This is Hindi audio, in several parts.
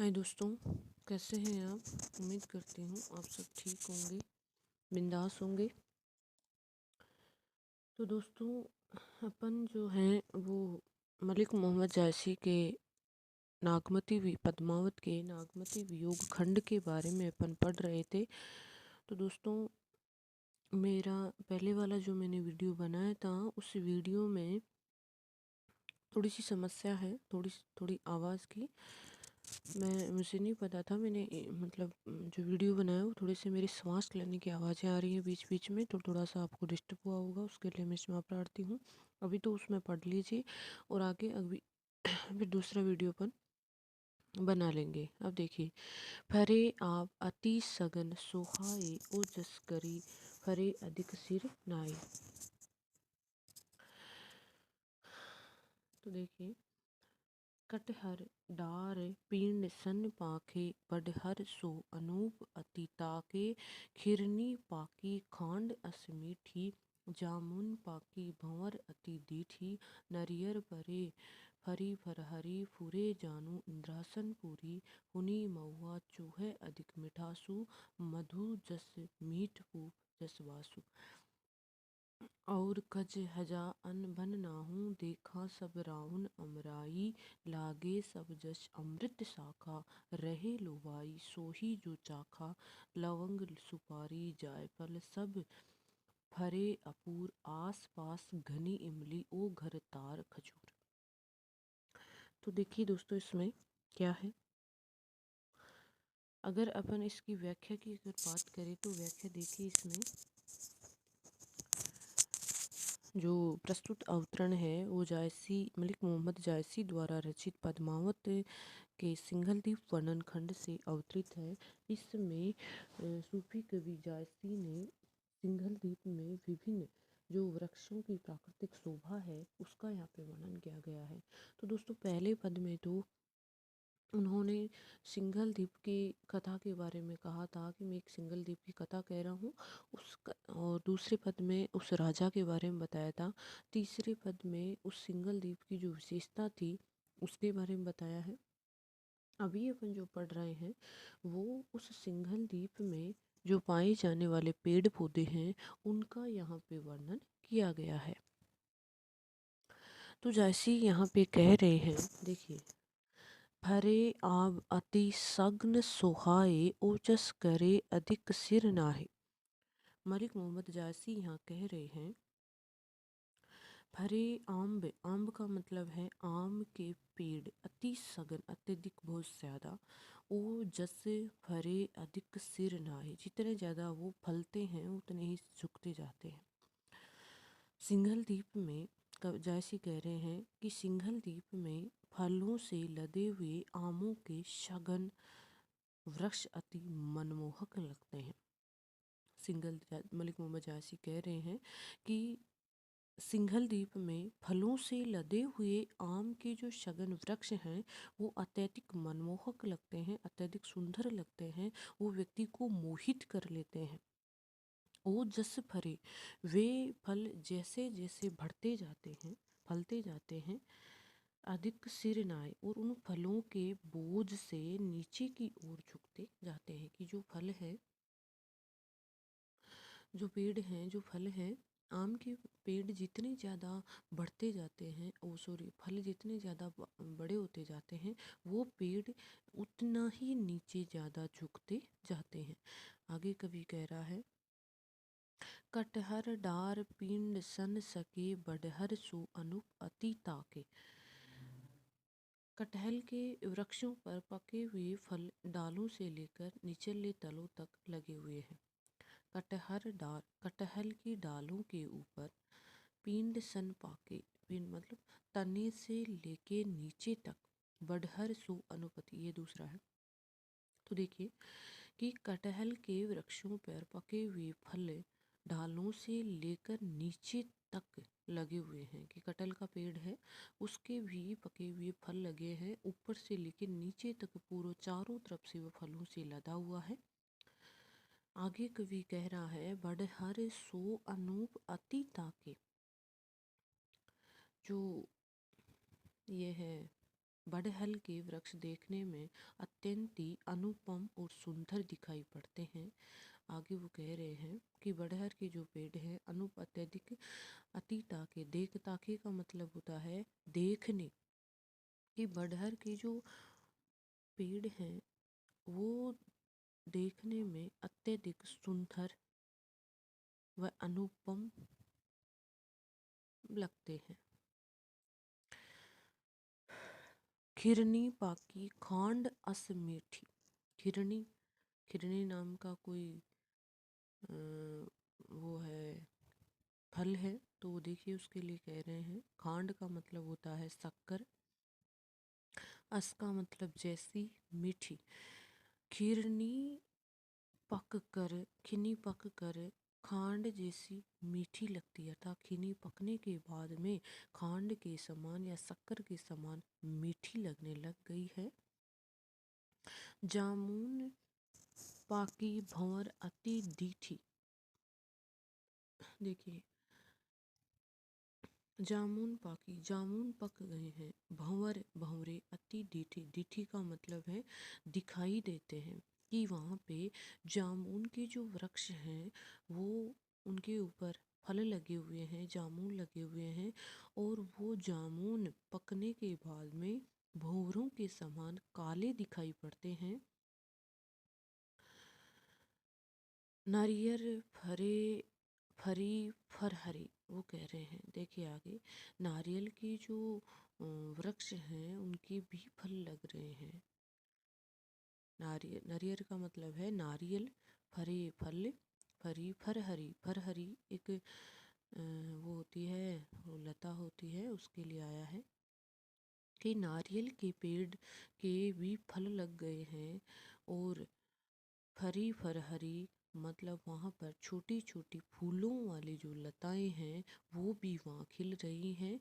हाय दोस्तों, कैसे हैं आप। उम्मीद करती हूँ आप सब ठीक होंगे, बिंदास होंगे। तो दोस्तों, अपन जो हैं वो मलिक मोहम्मद जायसी के पद्मावत के नागमती वियोग खंड के बारे में अपन पढ़ रहे थे। तो दोस्तों, मेरा पहले वाला जो मैंने वीडियो बनाया था उस वीडियो में थोड़ी सी समस्या है, थोड़ी आवाज़ की। मुझे नहीं पता था, मैंने जो वीडियो बनाया वो थोड़े से मेरी सांस लेने की आवाज़ें आ रही हैं बीच बीच में, तो थोड़ा सा आपको डिस्टर्ब हुआ होगा, उसके लिए मैं क्षमा प्रार्थी हूँ। अभी तो उसमें पढ़ लीजिए और आगे अभी फिर दूसरा वीडियो अपन बना लेंगे। अब देखिए, फरे आप अति सघन सोहाए ओ जस करी, फरे अधिक सिर नाई। तो देखिए, कटहर डार पीण सन पाखे, बडहर सो अनूप अति ताके, खिरनी पाकी खांड अस मीठी, जामुन पाकी भंवर अति दीठी, नरियर परे फरी फरहरी, फुरे जानू इंद्रासन पूरी, हुनी महुआ चूहे अधिक मिठासु, मधु जस मीठ पूप जस वासु। और कज हजा अन बन नाहू, देखा सब राउन अमराई, लागे सब जस अमृत शाखा, रहे लुवाई सोही जो चाखा, लवंग सुपारी जायफल सब फरे अपूर, आस पास घनी इमली ओ घर तार खजूर। तो देखिए दोस्तों, इसमें क्या है। अगर अपन इसकी व्याख्या की अगर बात करें तो व्याख्या देखिए, इसमें जो प्रस्तुत अवतरण है वो जायसी मलिक मोहम्मद जायसी द्वारा रचित पद्मावत के सिंघलदीप वर्णन खंड से अवतरित है। इसमें सूफी कवि जायसी ने सिंघलदीप में विभिन्न जो वृक्षों की प्राकृतिक शोभा है उसका यहाँ पे वर्णन किया गया है। तो दोस्तों, पहले पद में तो उन्होंने सिंघल द्वीप की कथा के बारे में कहा था कि मैं एक सिंघल द्वीप की कथा कह रहा हूँ और दूसरे पद में उस राजा के बारे में बताया था। तीसरे पद में उस सिंघल द्वीप की जो विशेषता थी उसके बारे में बताया है। अभी अपन जो पढ़ रहे हैं वो उस सिंघल द्वीप में जो पाए जाने वाले पेड़ पौधे हैं उनका यहाँ पे वर्णन किया गया है। तो जैसे यहाँ पे कह रहे हैं, देखिए, फरे आब अति सघन सोहाए, ओजस करे अधिक सिर नाहे। मलिक मोहम्मद जायसी यहाँ कह रहे हैं, फरे आम्ब का मतलब है आम के पेड़, अति सघन अत्यधिक बहुत ज़्यादा, ओ जस फरे अधिक सिर नाहे, जितने ज़्यादा वो फलते हैं उतने ही झुकते जाते हैं। सिंघल द्वीप में जायसी कह रहे हैं कि सिंघल द्वीप में फलों से लदे हुए आमों के सघन वृक्ष अति मनमोहक लगते हैं। मलिक मोहम्मद जायसी कह रहे हैं कि सिंघल द्वीप में फलों से लदे हुए आम के जो सघन वृक्ष हैं वो अत्यधिक मनमोहक लगते हैं, अत्यधिक सुंदर लगते हैं, वो व्यक्ति को मोहित कर लेते हैं। ओ जस फरे, वे फल जैसे जैसे बढ़ते जाते हैं, फलते जाते हैं, अधिक सिर नाए, और उन फलों के बोझ से नीचे की ओर झुकते जाते हैं। कि जो फल है, जो पेड़ हैं, जो फल हैं, आम के पेड़ जितने ज़्यादा बढ़ते जाते हैं, फल जितने ज़्यादा बड़े होते जाते हैं, वो पेड़ उतना ही नीचे ज़्यादा झुकते जाते हैं। आगे कवि कह रहा है, कटहर डार पिंड सन सके, बडहर सो अनुप अति ताके। कटहल के वृक्षों पर पके हुए फल डालों से लेकर निचले तलों तक लगे हुए हैं। कटहल की डालों के ऊपर पिंड सन पाके, पिंड मतलब तने से लेके नीचे तक, बडहर सो अनुपति, ये दूसरा है। तो देखिए कि कटहल के वृक्षों पर पके हुए फल ढालों से लेकर नीचे तक लगे हुए हैं। कि कटहल का पेड़ है, उसके भी पके हुए फल लगे हैं, ऊपर से लेकर नीचे तक पूरा चारों तरफ से वो फलों से लदा हुआ है। आगे कवि कह रहा है, बड़हर सो अनूप अति ताके। जो ये है बड़हल के वृक्ष देखने में अत्यंत ही अनुपम और सुंदर दिखाई पड़ते हैं। आगे वो कह रहे हैं कि बड़हर के जो पेड़ हैं अनुप अत्यधिक अति ताके, देख ताके का मतलब होता है देखने, कि बड़हर के जो पेड़ हैं वो देखने में अत्यधिक सुंदर व अनुपम लगते हैं। खिरनी पाकी खांड अस मीठी। खिरनी, खिरनी नाम का कोई वो है, फल है, तो वो देखिए उसके लिए कह रहे हैं। खांड का मतलब होता है शक्कर, अस का मतलब जैसी, मीठी। खिरनी पक कर, खिनी पक कर खांड जैसी मीठी लगती है, अर्थात खिनी पकने के बाद में खांड के समान या शक्कर के समान मीठी लगने लग गई है। जामुन पाकी भंवर अति डीठी। देखिए, जामुन पाकी, जामुन पक गए हैं, भंवर भंवरे अति डीठी, डीठी का मतलब है दिखाई देते हैं, कि वहाँ पे जामुन के जो वृक्ष हैं वो, उनके ऊपर फल लगे हुए हैं, जामुन लगे हुए हैं, और वो जामुन पकने के बाद में भंवरों के समान काले दिखाई पड़ते हैं। नारियर फरे फरी फरहरी, वो कह रहे हैं, देखिए आगे, नारियल के जो वृक्ष हैं उनके भी फल लग रहे हैं। नारियल, नारियल का मतलब है नारियल, फरे फल, फरी फरहरी, फरहरी एक वो होती है, वो लता होती है, उसके लिए आया है कि नारियल के पेड़ के भी फल लग गए हैं, और फरी फरहरी मतलब वहाँ पर छोटी छोटी फूलों वाली जो लताएं हैं वो भी वहाँ खिल रही हैं।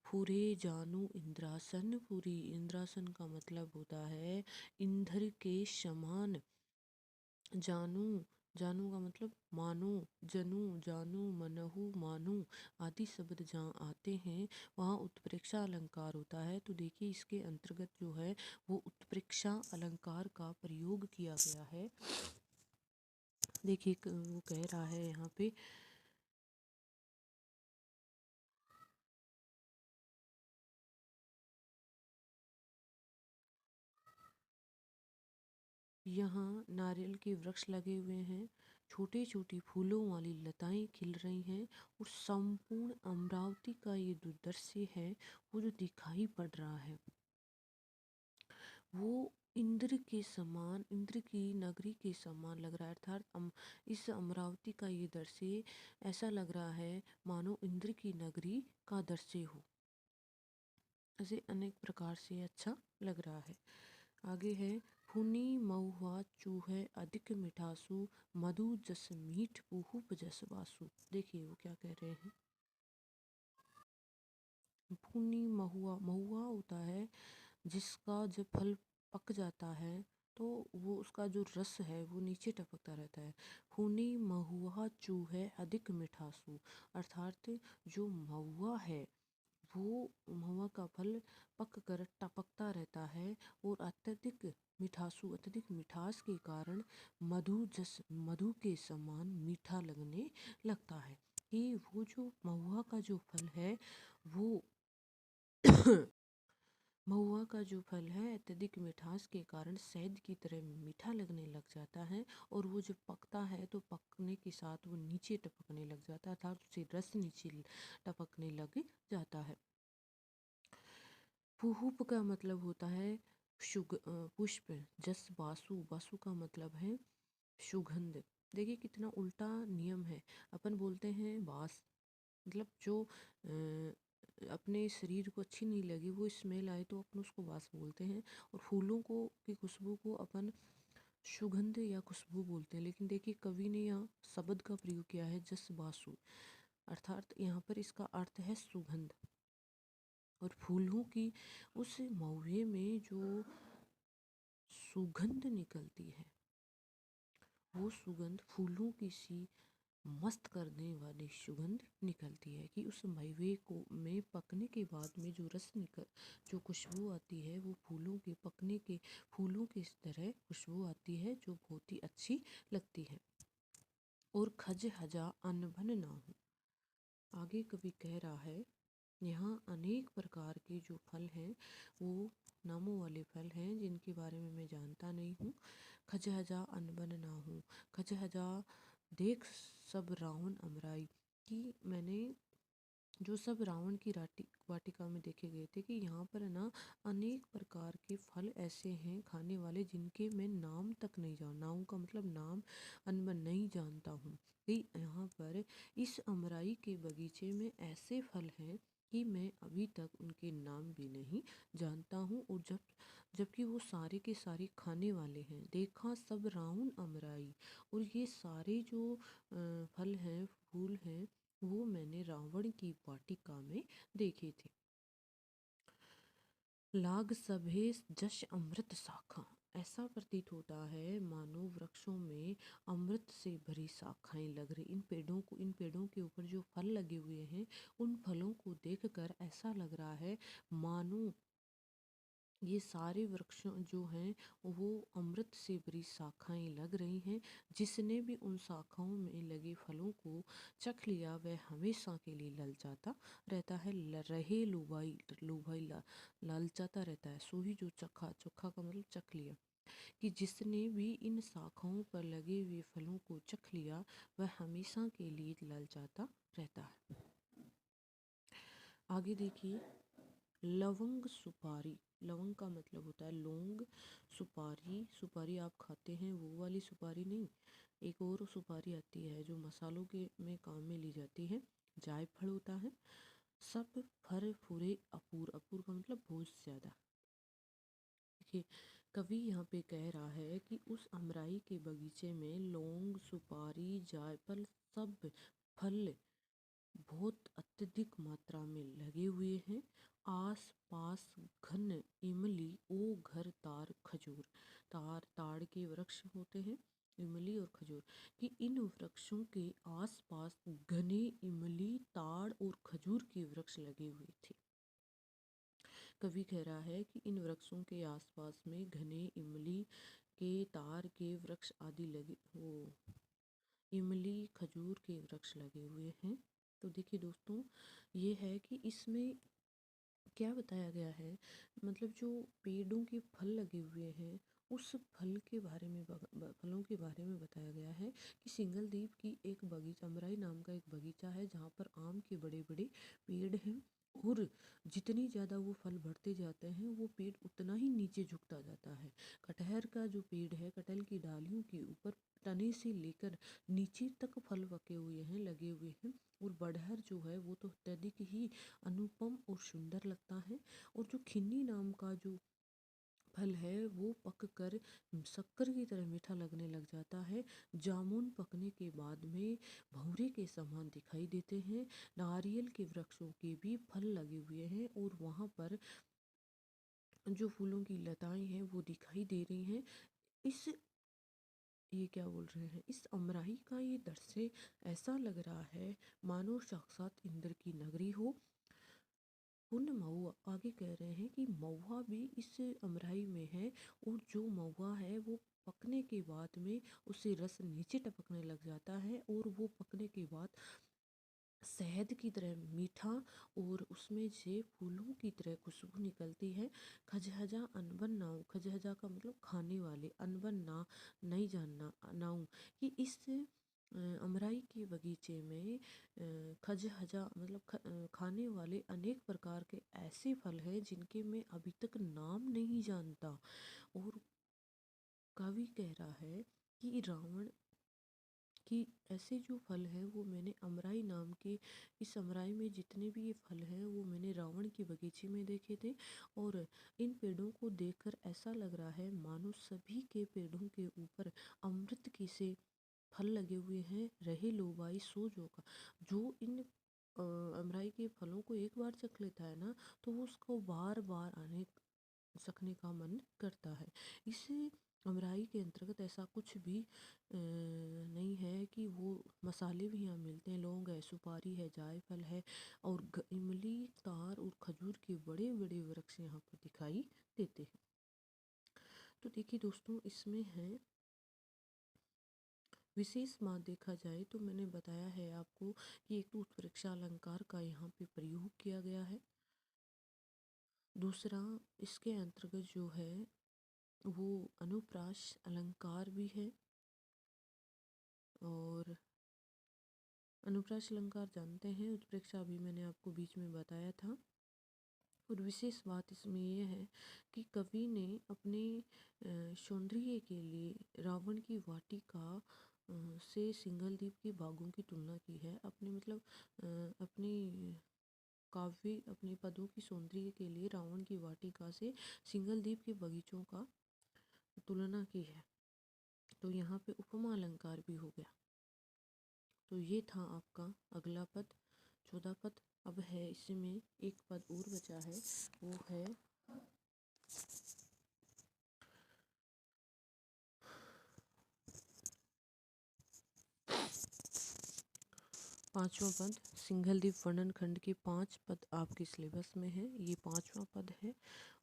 फुरे जानू इंद्रासन, फुरी, इंद्रासन का मतलब होता है इंद्र के समान। जानू, जानू का मतलब मानो, जनू, जानू, मनहु, मानू आदि शब्द जहाँ आते हैं वहाँ उत्प्रेक्षा अलंकार होता है। तो देखिए इसके अंतर्गत जो है वो उत्प्रेक्षा अलंकार का प्रयोग किया गया है। देखिए वो कह रहा है यहाँ पे, यहाँ नारियल के वृक्ष लगे हुए हैं, छोटे छोटे फूलों वाली लताएं खिल रही हैं, और संपूर्ण अमरावती का ये जो दृश्य है वो जो दिखाई पड़ रहा है वो इंद्र के समान, इंद्र की नगरी के समान लग रहा है। अर्थात इस अमरावती का ये दृश्य ऐसा लग रहा है मानो इंद्र की नगरी का दृश्य हो। ऐसे अनेक प्रकार से अच्छा लग रहा है। आगे है, फुनी महुआ चूहे अधिक मिठासु, मधु जस मीठ पुहुप जस वासु। देखिए वो क्या कह रहे हैं। फुनी महुआ, महुआ होता है जिसका जब फल पक जाता है तो वो उसका जो रस है वो नीचे टपकता रहता है। फूनी महुआ चूहे अधिक मिठासु, अर्थात जो महुआ है वो, महुआ का फल पक कर टपकता रहता है, और अत्यधिक मिठासु, अत्यधिक मिठास के कारण मधु जस, मधु के समान मीठा लगने लगता है। कि वो जो महुआ का जो फल है वो महुआ का जो फल है अत्यधिक मिठास के कारण शहद की तरह मीठा लगने लग जाता है, और वो जब पकता है तो पकने के साथ वो नीचे टपकने लग जाता है, अर्थात उससे रस नीचे टपकने लग जाता है। पुहुप का मतलब होता है पुष्प, जस बासु, बासु का मतलब है सुगंध। देखिए कितना उल्टा नियम है। अपन बोलते हैं वास, मतलब जो अपने शरीर को अच्छी नहीं लगे, वो स्मेल आए तो अपन उसको वास बोलते हैं, और फूलों को की खुशबू को अपन सुगंध या खुशबू बोलते हैं। लेकिन देखिए कवि ने यहाँ शब्द का प्रयोग किया है जस बासु, अर्थात यहाँ पर इसका अर्थ है सुगंध। और फूलों की उस महुए में जो सुगंध निकलती है वो सुगंध फूलों की सी मस्त करने वाली सुगंध निकलती है, कि उस मेवे को में पकने के बाद में जो रस निकल जो खुशबू आती है, वो फूलों के पकने के फूलों की इस तरह खुशबू आती है, जो बहुत ही अच्छी लगती है। और खज हजा अनबन ना हो। आगे कवि कह रहा है, यहाँ अनेक प्रकार के जो फल हैं वो नामों वाले फल हैं, जिनके बारे में मैं जानता नहीं हूँ। खजहजा अनबन ना हूँ। खजहजा देख सब रावण अमराई, कि मैंने जो सब रावण की वाटिका में देखे गए थे, कि यहाँ पर ना अनेक प्रकार के फल ऐसे हैं खाने वाले, जिनके मैं नाम तक नहीं जान नाम का मतलब नाम अनबन नहीं जानता हूँ। कि यहाँ पर इस अमराई के बगीचे में ऐसे फल हैं कि मैं अभी तक उनके नाम भी नहीं जानता हूँ, और जबकि वो सारे के सारे खाने वाले हैं। देखा सब रावण अमराई, और ये सारे जो फल हैं फूल हैं, वो मैंने रावण की वाटिका में देखे थे। लाग सभे जश अमृत शाखा, ऐसा प्रतीत होता है मानो वृक्षों में अमृत से भरी शाखाएं लग रही। इन पेड़ों के ऊपर जो फल लगे हुए हैं, उन फलों को देखकर ऐसा लग रहा है मानो ये सारे वृक्ष जो हैं वो अमृत से भरी शाखाएं लग रही हैं। जिसने भी उन शाखाओं में लगे फलों को चख लिया, वह हमेशा के लिए ललचाता रहता है। रहे लुभाई लुभाई ललचाता रहता है। सो ही जो चखा, चोखा का मतलब चख लिया, कि जिसने भी इन शाखाओं पर लगे हुए फलों को चख लिया, वह हमेशा के लिए ललचाता रहता है। आगे देखिए, लवंग सुपारी। लवंग का मतलब होता है लौंग। सुपारी, सुपारी आप खाते हैं वो वाली सुपारी नहीं, एक और सुपारी आती है जो मसालों के में काम में ली जाती है। जायफल होता है। सब फर फुरे अपूर, अपूर का मतलब बहुत ज़्यादा। देखिए, कवि यहाँ पे कह रहा है कि उस अमराई के बगीचे में लौंग, सुपारी, जायफल सब फल बहुत अत्यधिक मात्रा में लगे हुए हैं। आस पास घन इमली ओ घर तार खजूर, ताड़ के वृक्ष होते हैं, इमली और खजूर, कि इन वृक्षों के आस पास घने इमली, ताड़ और खजूर के वृक्ष लगे हुए थे। कवि कह रहा है कि इन वृक्षों के आसपास में घने इमली के, तार के वृक्ष आदि लगे हो, इमली खजूर के वृक्ष लगे हुए हैं। तो देखिए दोस्तों, ये है कि इसमें क्या बताया गया है, मतलब जो पेड़ों के फल लगे हुए हैं, उस फलों के बारे में बताया गया है, कि सिंगलदीप की एक बगीचा, अमराई नाम का एक बगीचा है, जहाँ पर आम के बड़े बड़े पेड़ हैं, और जितनी ज़्यादा वो फल बढ़ते जाते हैं, वो पेड़ उतना ही नीचे झुकता जाता है। कटहर का जो पेड़ है, कटहल की डालियों के ऊपर तने से लेकर नीचे तक फल पके हुए हैं, लगे हुए हैं। और बड़हर जो है वो तो अत्यधिक ही अनुपम और सुंदर लगता है। और जो खिन्नी नाम का जो फल है, वो पक कर शक्कर की तरह मीठा लगने लग जाता है। जामुन पकने के बाद में भंवरे के समान दिखाई देते हैं। नारियल के वृक्षों के भी फल लगे हुए हैं, और वहाँ पर जो फूलों की लताएं हैं वो दिखाई दे रही हैं। इस ये क्या बोल रहे हैं, इस अमराई का ये दृश्य ऐसा लग रहा है मानो साक्षात इंद्र की नगरी हो। उन महुआ, आगे कह रहे हैं कि महुआ भी इस अमराई में है, और जो महुआ है वो पकने के बाद में उससे रस नीचे टपकने लग जाता है, और वो पकने के बाद शहद की तरह मीठा, और उसमें से फूलों की तरह खुशबू निकलती है। खजहजा अनबन नाऊ, खजहजा का मतलब खाने वाले, अनबन ना नहीं जानना नाऊ, कि इस अमराई के बगीचे में खजहजा मतलब खाने वाले अनेक प्रकार के ऐसे फल हैं, जिनके मैं अभी तक नाम नहीं जानता। और कवि कह रहा है कि रावण कि ऐसे जो फल हैं वो मैंने अमराई नाम के, इस अमराई में जितने भी ये फल हैं वो मैंने रावण के बगीचे में देखे थे। और इन पेड़ों को देखकर ऐसा लग रहा है मानो सभी के पेड़ों के ऊपर अमृत की से फल लगे हुए हैं। रहे लो बाई सो जो का, जो इन अमराई के फलों को एक बार चख लेता है ना, तो वो उसको बार बार आने सकने का मन करता है। इसे अमराई के अंतर्गत ऐसा कुछ भी नहीं है कि वो मसाले भी यहाँ मिलते हैं। लौंग है, सुपारी है, जायफल है और इमली, तार और खजूर के बड़े बड़े वृक्ष यहाँ पर दिखाई देते हैं। तो देखिए दोस्तों, इसमें है विशेष बात देखा जाए तो मैंने बताया है आपको कि एक तो उत्प्रेक्षा अलंकार का यहाँ पे प्रयोग किया गया है। दूसरा, इसके अंतर्गत जो है वो अनुप्रास अलंकार भी है। और अनुप्रास अलंकार जानते हैं, उत्प्रेक्षा अभी मैंने आपको बीच में बताया था। और विशेष बात इसमें यह है कि कवि ने अपने सौंदर्य के लिए रावण की वाटिका से सिंघलदीप के बागों की तुलना की है। अपने मतलब अपनी काव्य, अपने पदों की सौंदर्य के लिए रावण की वाटिका से सिंघलदीप के बगीचों का तुलना की है। तो यहाँ पे उपमा अलंकार भी हो गया। तो ये था आपका अगला पद, 14 पद। अब है इसमें एक पद और बचा है, वो है 5वां पद। सिंघलदीप वर्णन खंड के 5 पद आपके सिलेबस में है, ये 5वां पद है।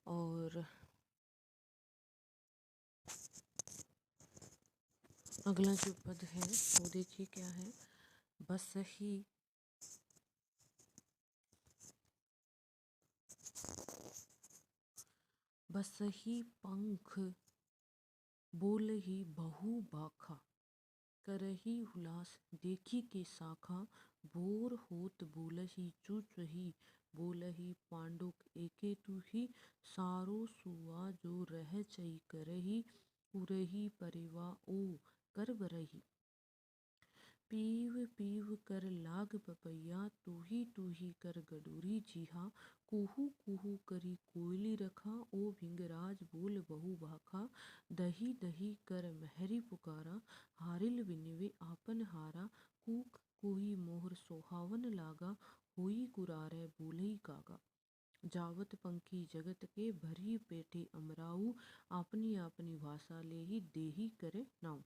और अगला जो पद है वो देखिए क्या है। बसही बसही पंख बोलही बहु बाखा, करही हुलास देखी के साखा, बोर होत बोलही चुचही, बोलही पांडुक एके तुही, सारो सुआ जो रह चई करही, उरही परिवा ओ कर बरही, पीव पीव कर लाग पपैया, तूही कर गडूरी जीहा, कुहू कुहू करी कोयली रखा, ओ भिंगराज बोल बहु भाखा, दही दही कर महरी पुकारा, हारिल बिनवे आपन हारा, कूक कोही मोहर सोहावन लागा, होई कुरारे बोलई कागा, जावत पंखी जगत के भरी पेठे अमराऊ, अपनी अपनी भाषा ले ही देही करे नाऊ।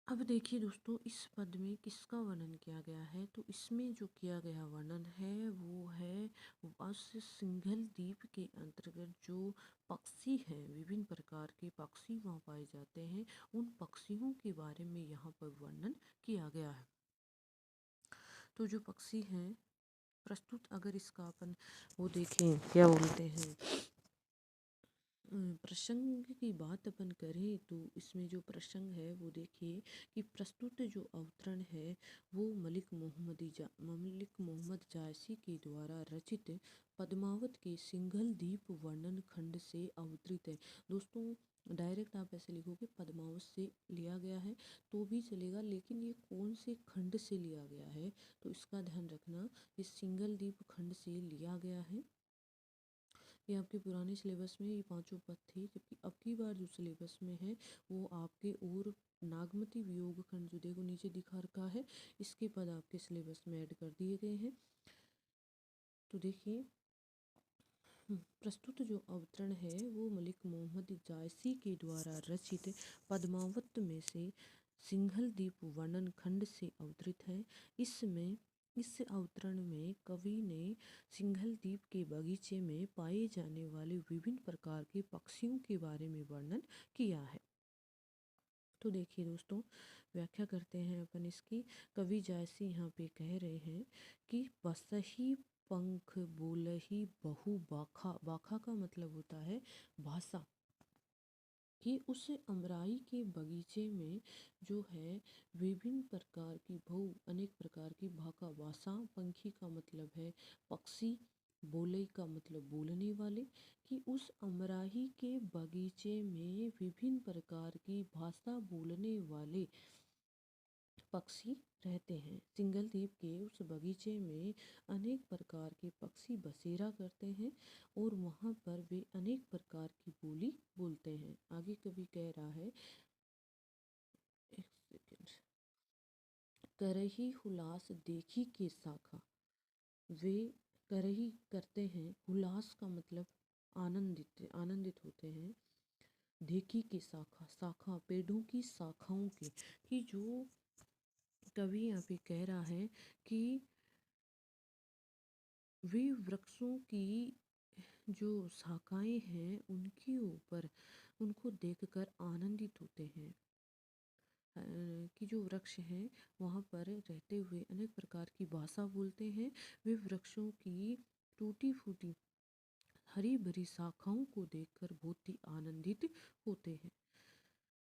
अब देखिए दोस्तों, इस पद में किसका वर्णन किया गया है। तो इसमें जो किया गया वर्णन है वो है बस सिंघलदीप के अंतर्गत जो पक्षी हैं, विभिन्न प्रकार के पक्षी वहाँ पाए जाते हैं, उन पक्षियों के बारे में यहाँ पर वर्णन किया गया है। तो जो पक्षी हैं प्रस्तुत, अगर इसका अपन वो देखें क्या बोलते हैं प्रसंग की बात अपन करें, तो इसमें जो प्रसंग है वो देखिए कि प्रस्तुत जो अवतरण है वो मलिक मोहम्मद जायसी के द्वारा रचित पद्मावत के सिंघलदीप वर्णन खंड से अवतरित है। दोस्तों, डायरेक्ट आप ऐसे लिखोगे पद्मावत से लिया गया है तो भी चलेगा, लेकिन ये कौन से खंड से लिया गया है तो इसका ध्यान रखना, ये सिंघलदीप खंड से लिया गया है। ये आपके पुराने सिलेबस में ये 5 पद थे, जबकि अब की बार जो सिलेबस में है वो आपके और नागमती वियोग खंड जो देखो नीचे दिखा रखा है, इसके पद आपके सिलेबस में ऐड कर दिए गए हैं। तो देखिए प्रस्तुत जो अवतरण है वो मलिक मोहम्मद जायसी के द्वारा रचित पद्मावत में से सिंघलदीप वर्णन खंड से अवतरित है। इस अवतरण में कवि ने सिंघलदीप के बगीचे में पाए जाने वाले विभिन्न प्रकार के पक्षियों के बारे में वर्णन किया है। तो देखिए दोस्तों, व्याख्या करते हैं अपन इसकी। कवि जायसी यहाँ पे कह रहे हैं कि बसही पंख बोलही बहु बाखा, बाखा का मतलब होता है भाषा, कि उस अमराई के बगीचे में जो है विभिन्न प्रकार की अनेक प्रकार की भाका, भाषा, पंखी का मतलब है पक्षी, बोलई का मतलब बोलने वाले, कि उस अमराई के बगीचे में विभिन्न प्रकार की भाषा बोलने वाले पक्षी रहते हैं। सिंघलदीप के उस बगीचे में अनेक प्रकार के पक्षी बसेरा करते हैं और वहाँ पर वे अनेक प्रकार की बोली बोलते हैं। आगे कवि कह रहा है, एक सेकेंड, करही हुलास देखी के साखा, वे करही करते हैं, हुलास का मतलब आनंदित होते हैं, देखी की शाखा, शाखा पेड़ों की शाखाओं की, कि जो कवि यहाँ पे कह रहा है कि वे वृक्षों की जो शाखाएं हैं उनके ऊपर उनको देखकर आनंदित होते हैं। कि जो वृक्ष हैं वहाँ पर रहते हुए अनेक प्रकार की भाषा बोलते हैं। वे वृक्षों की टूटी फूटी हरी भरी शाखाओं को देखकर बहुत ही आनंदित होते हैं।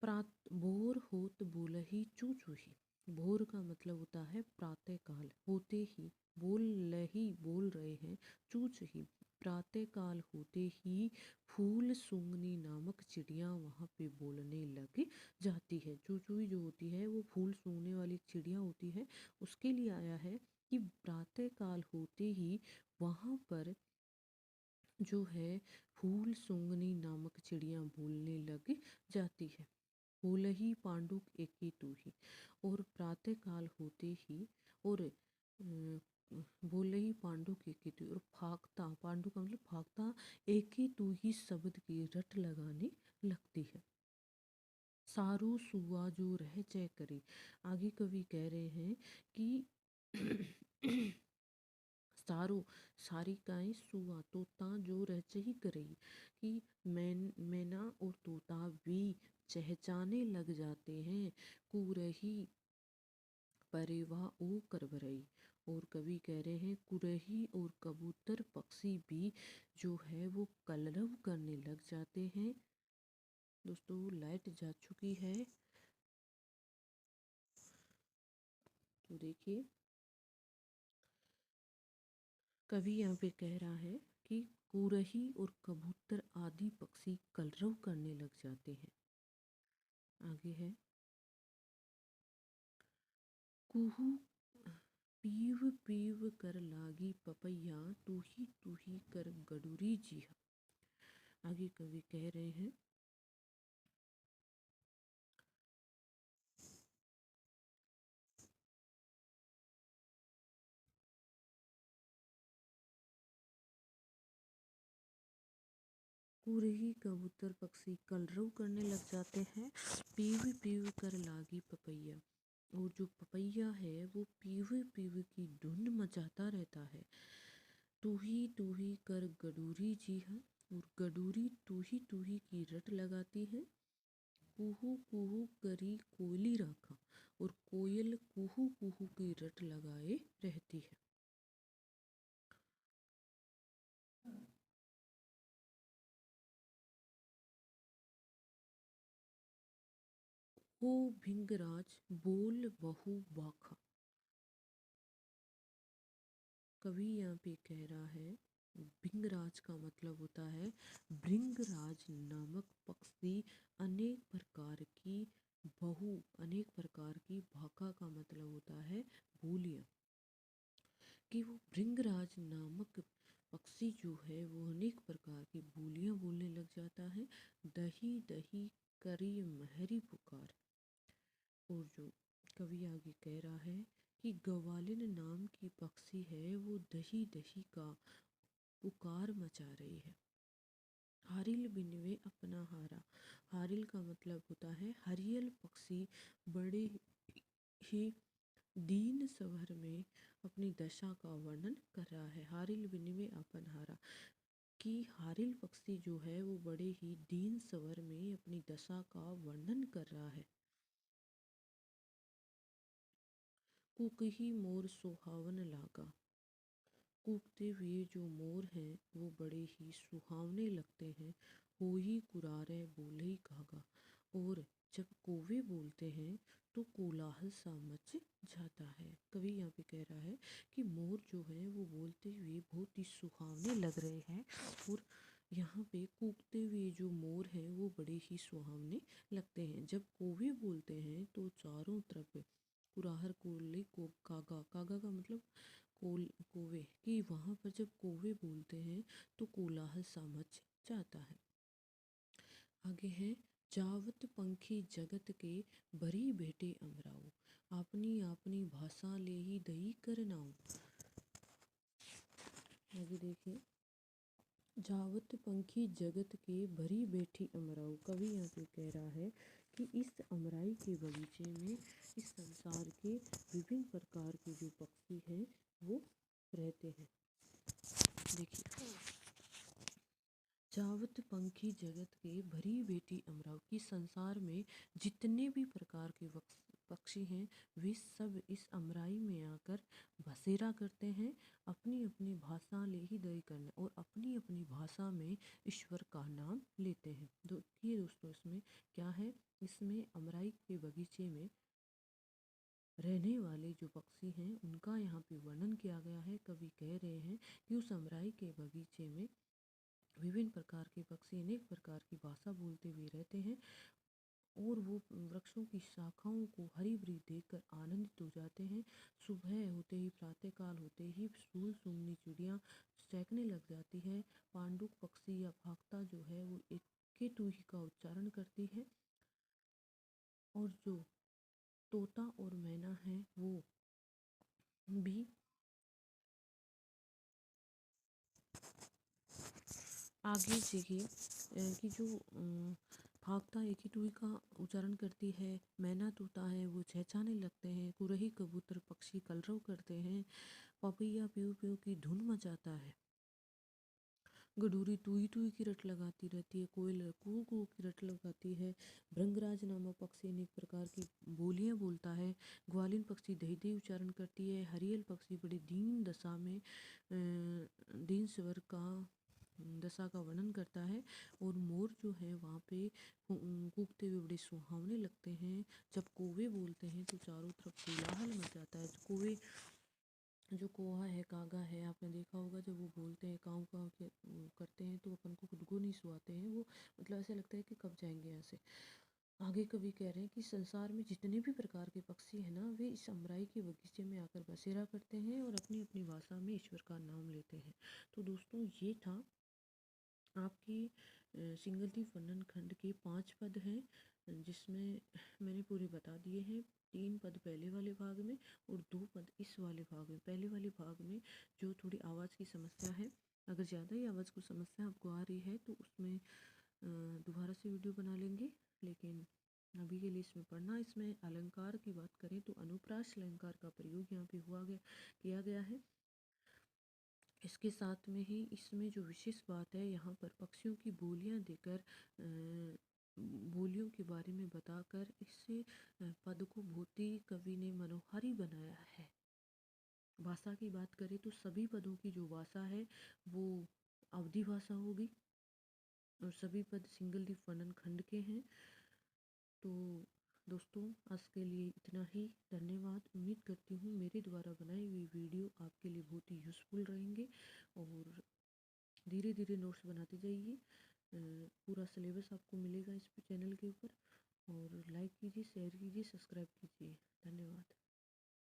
प्रात भोर होत बोलहि चू चूही। भोर का मतलब होता है प्रातः काल, होते ही बोल रहे हैं, चूच ही प्रातः काल होते ही फूल सूंघनी नामक चिड़िया वहाँ पे बोलने लग जाती है। चूचुई जो होती है वो फूल सूंघने वाली चिड़िया होती है, उसके लिए आया है कि प्रातः काल होते ही वहाँ पर जो है फूल सूंघनी नामक चिड़िया बोलने लग जाती है। बोलहि पांडुक एकी तूही, और प्रातः काल होते ही और बोलहि पांडुक एकी तूही, और फाकता, पांडु का मतलब फाकता, एक ही तू ही शब्द की रट लगाने लगती है। सारू सुआ जो रह चय करे। आगे कवि कह रहे हैं कि सारो सारी गायें सुआ तोता जो रहचही करेगी, कि मैना और तोता भी चहचाने लग जाते हैं। कुरही परेवा ओ करबरई, और कवि कह रहे हैं कुरही और कबूतर पक्षी भी जो है वो कलरव करने लग जाते हैं। दोस्तों लाइट जा चुकी है, तो देखिए कवि यहाँ पे कह रहा है कि कुरही और कबूतर आदि पक्षी कलरव करने लग जाते हैं। आगे है कुहू पीव पीव कर लागी पपैया, तू ही कर गडूरी जी। आगे कवि कह रहे हैं कुरही कबूतर पक्षी कलरव करने लग जाते हैं। पीव पीव कर लागी पपैया, और जो पपैया है वो पीव पीव की धुन मचाता रहता है। तू ही कर गडूरी जी है, और गडूरी तू ही की रट लगाती है। कुहू कुहू करी कोयली राखा, और कोयल कुहू कुहू की रट लगाए रहती है। ओ भिंगराज बोल बहु बाखा। कवि यहाँ पे कह रहा है भिंगराज का मतलब होता है भृंगराज नामक पक्षी अनेक प्रकार की अनेक प्रकार की भाका का मतलब होता है बोलियां, कि वो भृंगराज नामक पक्षी जो है वो अनेक प्रकार की बोलियां बोलने लग जाता है। दही दही करी महरी पुकार, और जो कवि आगे कह रहा है कि गवालिन नाम की पक्षी है वो दही दही का पुकार मचा रही है। हारिल बिनवे अपना हारा। हारिल का मतलब होता है हरियल पक्षी बड़े ही दीन स्वर में अपनी दशा का वर्णन कर रहा है। हारिल बिनवे अपन हारा, कि हारिल पक्षी जो है वो बड़े ही दीन स्वर में अपनी दशा का वर्णन कर रहा है। कुकही मोर सुहावन लागा। कूकते हुए जो मोर हैं वो बड़े ही सुहावने लगते हैं। हो ही कुरारे बोले ही कागा, और जब कौवे बोलते हैं तो कोलाहल सा मच जाता है। कवि यहाँ पे कह रहा है कि मोर जो है वो बोलते हुए बहुत ही सुहावने लग रहे हैं, और यहाँ पे कूकते हुए जो मोर हैं वो बड़े ही सुहावने लगते हैं। जब कौवे बोलते हैं तो चारों तरफ कुराहर कोल्ले को कागा, कागा का मतलब कोवे, कि वहाँ पर जब कौवे बोलते हैं तो कोलाहल सा मच जाता है। आगे है जावत पंखी जगत के बरी बेटे अमराओ, अपनी अपनी भाषा ले ही दही करनाओ। आगे देखिए जावत पंखी जगत के भरी बैठी अमराऊ। कवि यहाँ पे कह रहा है कि इस अमराई के बगीचे में इस संसार के विभिन्न प्रकार के जो पक्षी हैं वो रहते हैं। देखिए, जावत पंखी जगत के भरी बेटी अमराव की संसार में जितने भी प्रकार के पक्षी हैं वे सब इस अमराई में आकर बसेरा करते हैं, अपनी अपनी भाषा ले ही दई करने और अपनी अपनी भाषा में ईश्वर का नाम लेते हैं। देखिए दोस्तों, इसमें क्या है, इसमें अमराई के बगीचे में रहने वाले जो पक्षी हैं उनका यहाँ पे वर्णन किया गया है। कवि कह रहे हैं कि उस अमराई के बगीचे में विभिन्न प्रकार के पक्षी अनेक प्रकार की भाषा बोलते हुए रहते हैं और वो वृक्षों की शाखाओं को हरी भरी देखकर आनंदित हो जाते हैं। सुबह होते ही, प्रातःकाल होते ही फूल सूंघनी चिड़िया चहकने लग जाती है। पांडुक पक्षी या फाख्ता जो है वो एक के टू ही का उच्चारण करती है और जो तोता और मैना है वो भी आगे देखिए कि जो फाख्ता एक ही टुई का उच्चारण करती है, मैना तोता है वो चहचहाने लगते हैं, कुरही कबूतर पक्षी कलरव करते हैं, पपैया प्यू प्यू की धुन मचाता है, गडूरी टुई टुई की रट लगाती रहती है, कोयल कू कू की रट लगाती है, भृंगराज नामक पक्षी अनेक प्रकार की बोलियां बोलता है, ग्वालिन पक्षी दही दही उच्चारण करती है, हरियल पक्षी बड़ी दीन दशा में दीन स्वर का दशा का वर्णन करता है और मोर जो है वहाँ पे कूकते हुए बड़े सुहावने लगते हैं। जब कौवे बोलते हैं तो चारों तरफ कोलाहल मच जाता है। कौवे जो कोहा है, कागा है, आपने देखा होगा जब वो बोलते हैं काऊ काऊ करते हैं तो अपन को खुद को नहीं सुहाते हैं, वो मतलब ऐसा लगता है कि कब जाएंगे यहाँ से। आगे कवि कह रहे हैं कि संसार में जितने भी प्रकार के पक्षी हैं ना वे इस अमराई के बगीचे में आकर बसेरा करते हैं और अपनी अपनी भाषा में ईश्वर का नाम लेते हैं। तो दोस्तों, ये था आपकी सिंगल वर्णन खंड के 5 पद हैं जिसमें मैंने पूरे बता दिए हैं। 3 पद पहले वाले भाग में और 2 पद इस वाले भाग में। पहले वाले भाग में जो थोड़ी आवाज़ की समस्या है, अगर ज़्यादा ही आवाज़ की समस्या आपको आ रही है तो उसमें दोबारा से वीडियो बना लेंगे, लेकिन अभी के लिए इसमें पढ़ना। इसमें अलंकार की बात करें तो अनुप्रास अलंकार का प्रयोग यहाँ पे किया गया है। इसके साथ में ही इसमें जो विशेष बात है, यहाँ पर पक्षियों की बोलियां देकर बोलियों के बारे में बताकर इससे पद को बहुत ही कवि ने मनोहारी बनाया है। भाषा की बात करें तो सभी पदों की जो भाषा है वो अवधि भाषा होगी और सभी पद सिंगल दीप वर्णन खंड के हैं। तो दोस्तों, आज के लिए इतना ही। धन्यवाद। उम्मीद करती हूँ मेरे द्वारा बनाई हुई वीडियो आपके लिए बहुत ही यूज़फुल रहेंगे और धीरे धीरे नोट्स बनाते जाइए। पूरा सिलेबस आपको मिलेगा इस चैनल के ऊपर। और लाइक कीजिए, शेयर कीजिए, सब्सक्राइब कीजिए। धन्यवाद।